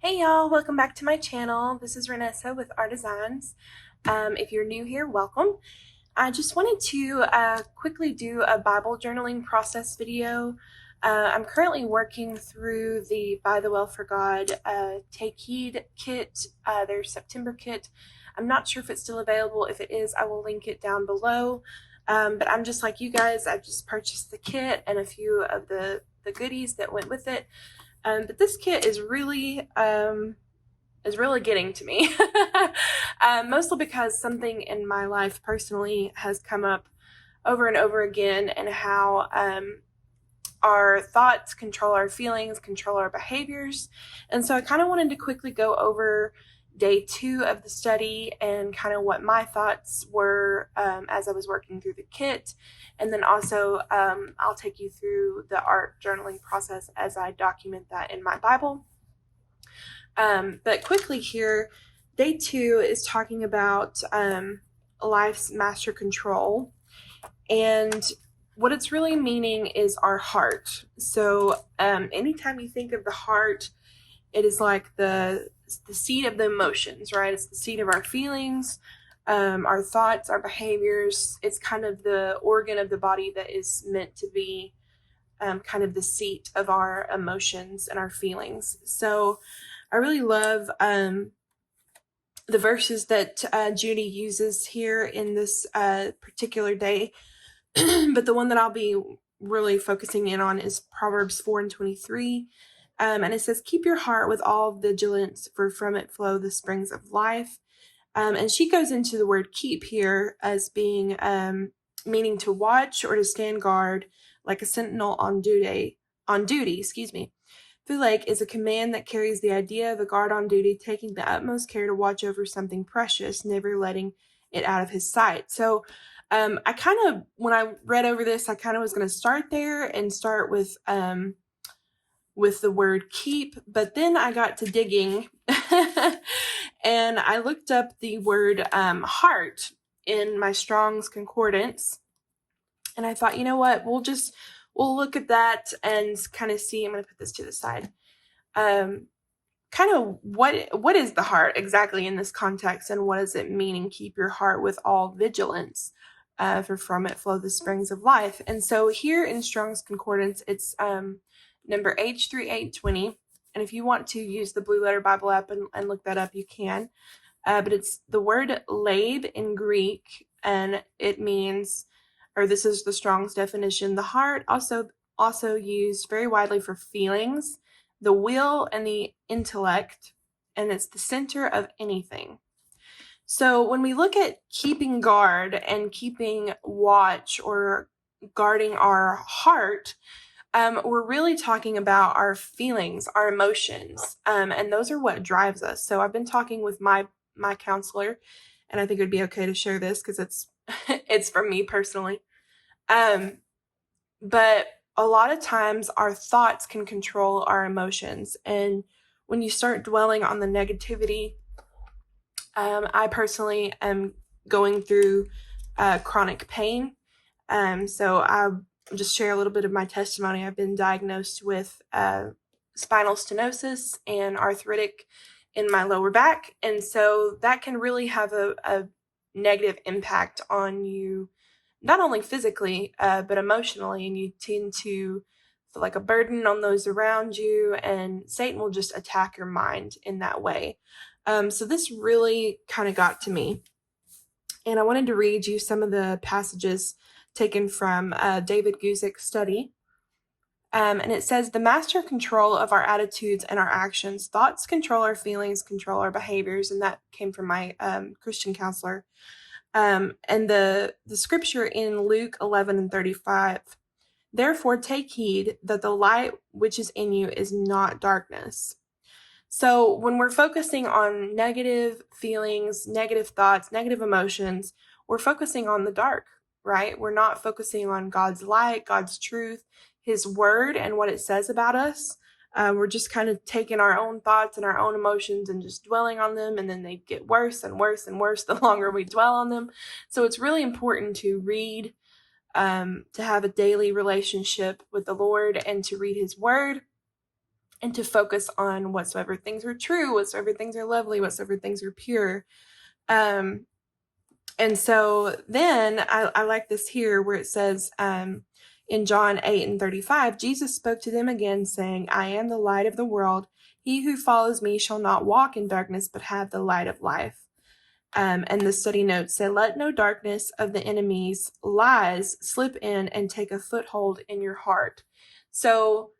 Hey y'all, welcome back to my channel. This is Renessa with R.Designs. If you're new here, welcome. I just wanted to quickly do a Bible journaling process video. I'm currently working through the By the Well for God Take Heed kit, their September kit. I'm not sure if it's still available. If it is, I will link it down below. But I'm just like you guys, I've just purchased the kit and a few of the goodies that went with it. But this kit is really getting to me, mostly because something in my life personally has come up over and over again, and how our thoughts control our feelings, control our behaviors. And so I kind of wanted to quickly go over day 2 of the study and kind of what my thoughts were as I was working through the kit. And then also I'll take you through the art journaling process as I document that in my Bible. But quickly here, day 2 is talking about life's master control. And what it's really meaning is our heart. So anytime you think of the heart, it is like the seat of the emotions, right? It's the seat of our feelings, our thoughts, our behaviors. It's kind of the organ of the body that is meant to be kind of the seat of our emotions and our feelings. So I really love the verses that Judy uses here in this particular day. But the one that I'll be really focusing in on is Proverbs 4:23. And it says, keep your heart with all vigilance, for from it flow the springs of life. And she goes into the word keep here as being meaning to watch or to stand guard like a sentinel on duty. Fulake is a command that carries the idea of a guard on duty taking the utmost care to watch over something precious, never letting it out of his sight. So I kind of, when I read over this, I kind of was going to start there and start with the word keep, but then I got to digging and I looked up the word heart in my Strong's Concordance, and I thought, you know what, we'll look at that and kind of see. I'm going to put this to the side. Kind of what is the heart exactly in this context, and what does it mean in keep your heart with all vigilance, for from it flow the springs of life. And so here in Strong's Concordance, it's number H3820. And if you want to use the Blue Letter Bible app and look that up, you can. But it's the word lab in Greek, and it means, or this is the Strong's definition, the heart, also used very widely for feelings, the will, and the intellect, and it's the center of anything. So when we look at keeping guard and keeping watch or guarding our heart, we're really talking about our feelings, our emotions, and those are what drives us. So I've been talking with my counselor, and I think it would be okay to share this because it's it's from me personally. But a lot of times our thoughts can control our emotions, and when you start dwelling on the negativity, I personally am going through chronic pain. So I'll just share a little bit of my testimony. I've been diagnosed with spinal stenosis and arthritic in my lower back. And so that can really have a negative impact on you, not only physically, but emotionally. And you tend to feel like a burden on those around you, and Satan will just attack your mind in that way. So this really kind of got to me. And I wanted to read you some of the passages taken from David Guzik's study. And it says, the master control of our attitudes and our actions. Thoughts control our feelings, control our behaviors. And that came from my Christian counselor. And the scripture in Luke 11:35, therefore take heed that the light which is in you is not darkness. So when we're focusing on negative feelings, negative thoughts, negative emotions, we're focusing on the dark, right? We're not focusing on God's light, God's truth, his word, and what it says about us. We're just kind of taking our own thoughts and our own emotions and just dwelling on them, and then they get worse and worse and worse the longer we dwell on them. So it's really important to read, to have a daily relationship with the Lord and to read his word. and to focus on whatsoever things are true, whatsoever things are lovely, whatsoever things are pure. And so then I like this here where it says in John 8:35, Jesus spoke to them again, saying, I am the light of the world. He who follows me shall not walk in darkness, but have the light of life. And the study notes say, let no darkness of the enemy's lies slip in and take a foothold in your heart. So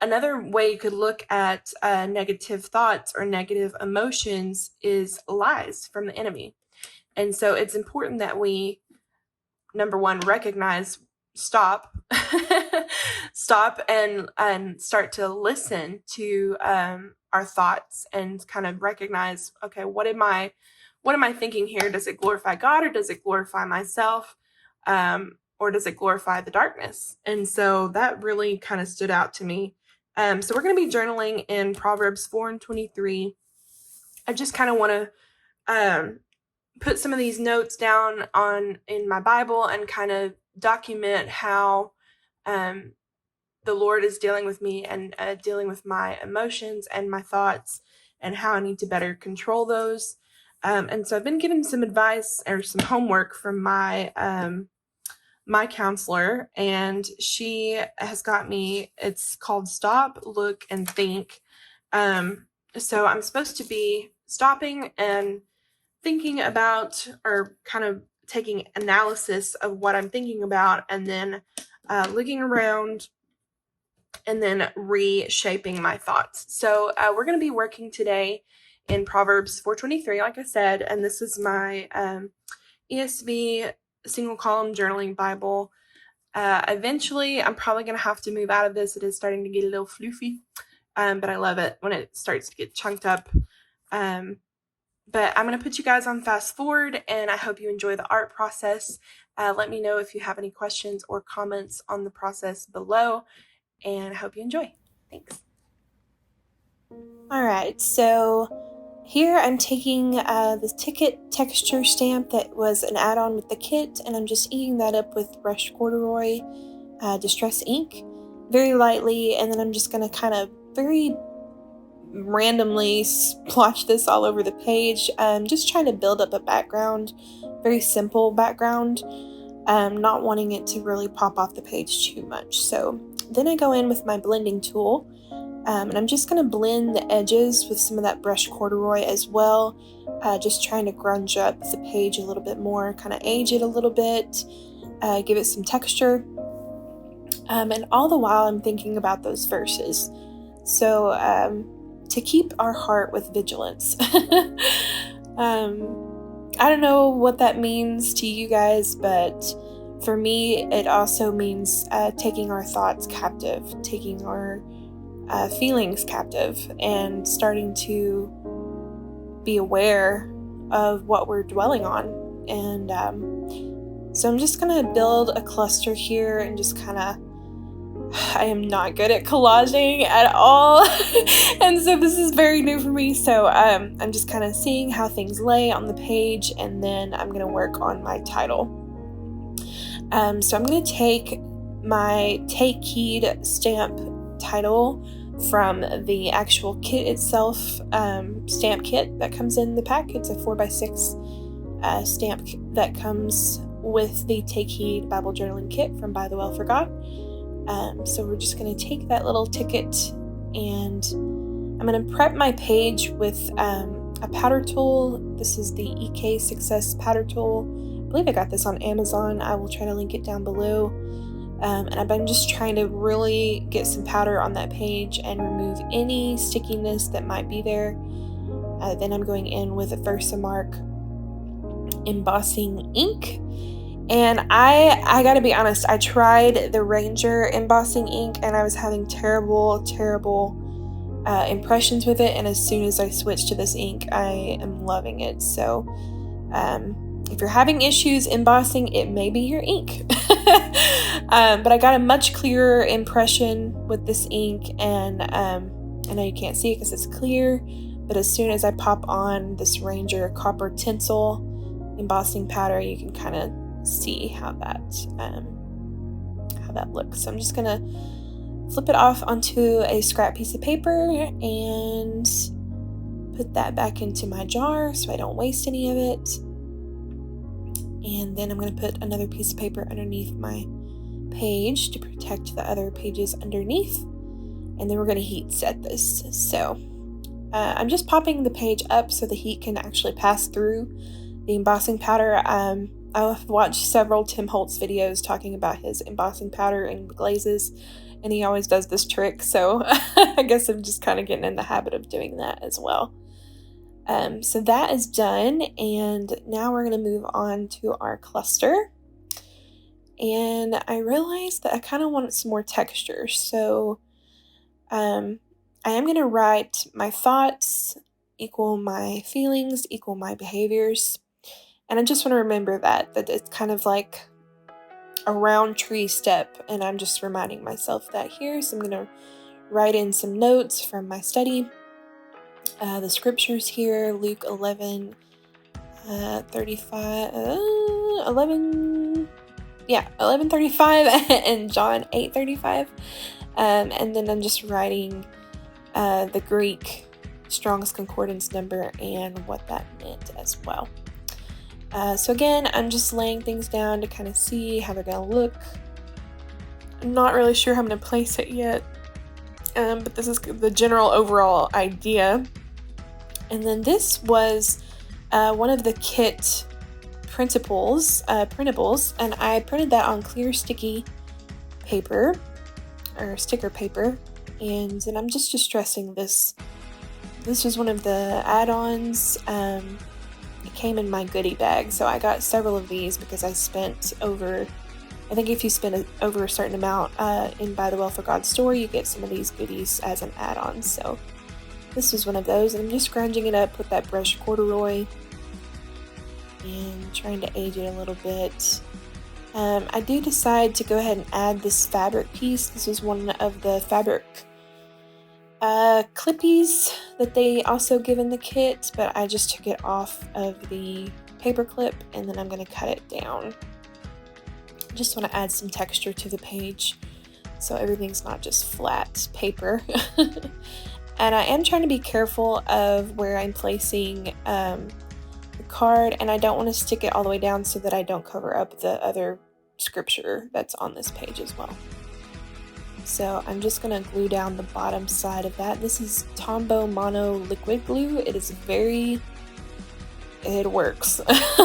another way you could look at negative thoughts or negative emotions is lies from the enemy. And so it's important that we, number one, recognize, stop, stop and start to listen to our thoughts and kind of recognize, okay, what am I thinking here? Does it glorify God, or does it glorify myself? Or does it glorify the darkness? And so that really kind of stood out to me. So we're going to be journaling in Proverbs 4:23. I just kind of want to put some of these notes down in my Bible and kind of document how the Lord is dealing with me and dealing with my emotions and my thoughts, and how I need to better control those. And so I've been given some advice or some homework from my my counselor, and she has got me, it's called Stop, Look, and Think. So I'm supposed to be stopping and thinking about, or kind of taking analysis of what I'm thinking about, and then looking around and then reshaping my thoughts. So we're going to be working today in Proverbs 4:23, like I said, and this is my ESV single column journaling Bible. Eventually, I'm probably going to have to move out of this. It is starting to get a little floofy, but I love it when it starts to get chunked up. But I'm going to put you guys on fast forward, and I hope you enjoy the art process. Let me know if you have any questions or comments on the process below, and I hope you enjoy. Thanks. All right, so here I'm taking this ticket texture stamp that was an add-on with the kit, and I'm just inking that up with brushed corduroy distress ink very lightly, and then I'm just going to kind of very randomly splotch this all over the page, just trying to build up a background, very simple background, not wanting it to really pop off the page too much. So then I go in with my blending tool, and I'm just going to blend the edges with some of that brushed corduroy as well, just trying to grunge up the page a little bit more, kind of age it a little bit, give it some texture, and all the while I'm thinking about those verses. So to keep our heart with vigilance. I don't know what that means to you guys, but for me, it also means taking our thoughts captive, taking our feelings captive, and starting to be aware of what we're dwelling on. And so I'm just going to build a cluster here and just kind of, I am not good at collaging at all. And so this is very new for me. So I'm just kind of seeing how things lay on the page, and then I'm going to work on my title. So I'm going to take my Take Heed stamp title from the actual kit itself, stamp kit that comes in the pack. It's a 4x6 stamp that comes with the Take Heed Bible Journaling Kit from By the Well for God. So we're just going to take that little ticket, and I'm going to prep my page with a powder tool. This is the EK Success powder tool. I believe I got this on Amazon. I will try to link it down below. And I've been just trying to really get some powder on that page and remove any stickiness that might be there. Then I'm going in with a Versamark embossing ink. And I gotta be honest, I tried the Ranger embossing ink, and I was having terrible impressions with it. And as soon as I switched to this ink, I am loving it. So if you're having issues embossing, it may be your ink. But I got a much clearer impression with this ink, and I know you can't see it because it's clear, but as soon as I pop on this Ranger copper tinsel embossing powder, you can kind of see how that looks. So I'm just gonna flip it off onto a scrap piece of paper and put that back into my jar so I don't waste any of it. And then I'm going to put another piece of paper underneath my page to protect the other pages underneath. And then we're going to heat set this. So I'm just popping the page up so the heat can actually pass through the embossing powder. I've watched several Tim Holtz videos talking about his embossing powder and glazes, and he always does this trick, so I guess I'm just kind of getting in the habit of doing that as well. So that is done, and now we're going to move on to our cluster. And I realized that I kind of wanted some more texture, so I am going to write my thoughts equal my feelings equal my behaviors. And I just want to remember that it's kind of like a round tree step, and I'm just reminding myself that here. So I'm going to write in some notes from my study. The scriptures here, Luke 11, 35, 11:35 and John 8:35. And then I'm just writing the Greek Strong's Concordance number and what that meant as well. So again, I'm just laying things down to kind of see how they're going to look. I'm not really sure how I'm going to place it yet, but this is the general overall idea. And then this was one of the kit printables, and I printed that on clear sticky paper, or sticker paper, and then I'm just distressing this. This was one of the add-ons. It came in my goodie bag, so I got several of these because I spent over, I think if you spend over a certain amount in By the Well for God store, you get some of these goodies as an add-on. So this was one of those, and I'm just scrounging it up with that brush corduroy and trying to age it a little bit. I do decide to go ahead and add this fabric piece. This was one of the fabric clippies that they also give in the kit, but I just took it off of the paper clip, and then I'm going to cut it down. Just want to add some texture to the page so everything's not just flat paper. And I am trying to be careful of where I'm placing the card, and I don't want to stick it all the way down so that I don't cover up the other scripture that's on this page as well. So I'm just going to glue down the bottom side of that. This is Tombow Mono liquid glue. It works.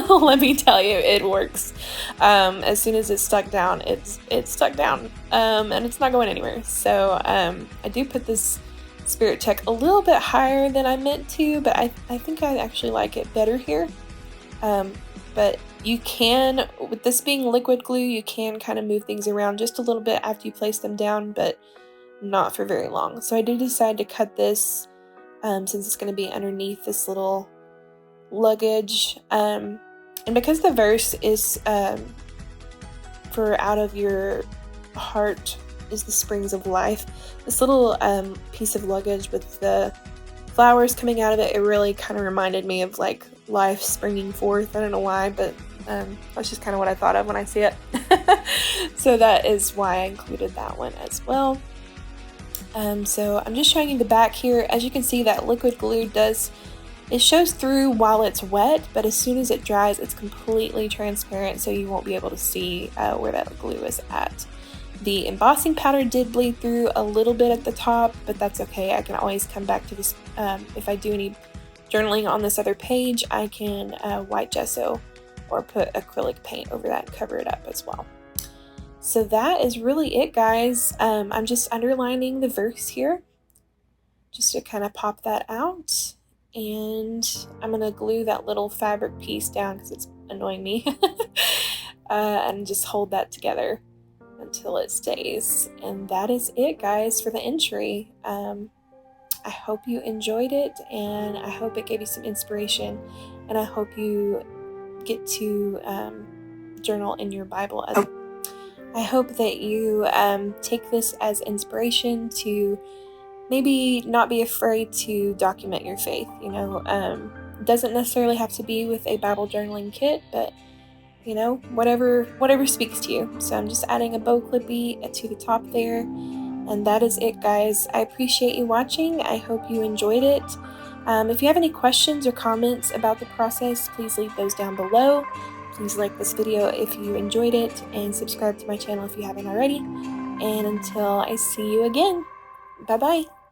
Let me tell you, it works. As soon as it's stuck down, it's stuck down, and it's not going anywhere. So I do put this Spirit Tech a little bit higher than I meant to, but I think I actually like it better here. But you can, with this being liquid glue, you can kind of move things around just a little bit after you place them down, but not for very long. So I did decide to cut this since it's going to be underneath this little luggage. And because the verse is for out of your heart is the springs of life, this little piece of luggage with the flowers coming out of it, it really kind of reminded me of like life springing forth. I don't know why, but that's just kind of what I thought of when I see it. So that is why I included that one as well. So I'm just showing you the back here. As you can see, that liquid glue it shows through while it's wet, but as soon as it dries, it's completely transparent, so you won't be able to see where that glue is at. The embossing powder did bleed through a little bit at the top, but that's okay. I can always come back to this. If I do any journaling on this other page, I can white gesso or put acrylic paint over that and cover it up as well. So that is really it, guys. I'm just underlining the verse here just to kind of pop that out. And I'm going to glue that little fabric piece down because it's annoying me. And just hold that together until it stays. And that is it, guys, for the entry. I hope you enjoyed it, and I hope it gave you some inspiration, and I hope you get to journal in your Bible. I hope that you take this as inspiration to maybe not be afraid to document your faith. You know, it doesn't necessarily have to be with a Bible journaling kit, but you know, whatever speaks to you. So I'm just adding a bow clippy to the top there, And that is it, guys. I appreciate you watching. I hope you enjoyed it. If you have any questions or comments about the process, please leave those down below. Please like this video if you enjoyed it, and subscribe to my channel if you haven't already. And until I see you again, bye-bye.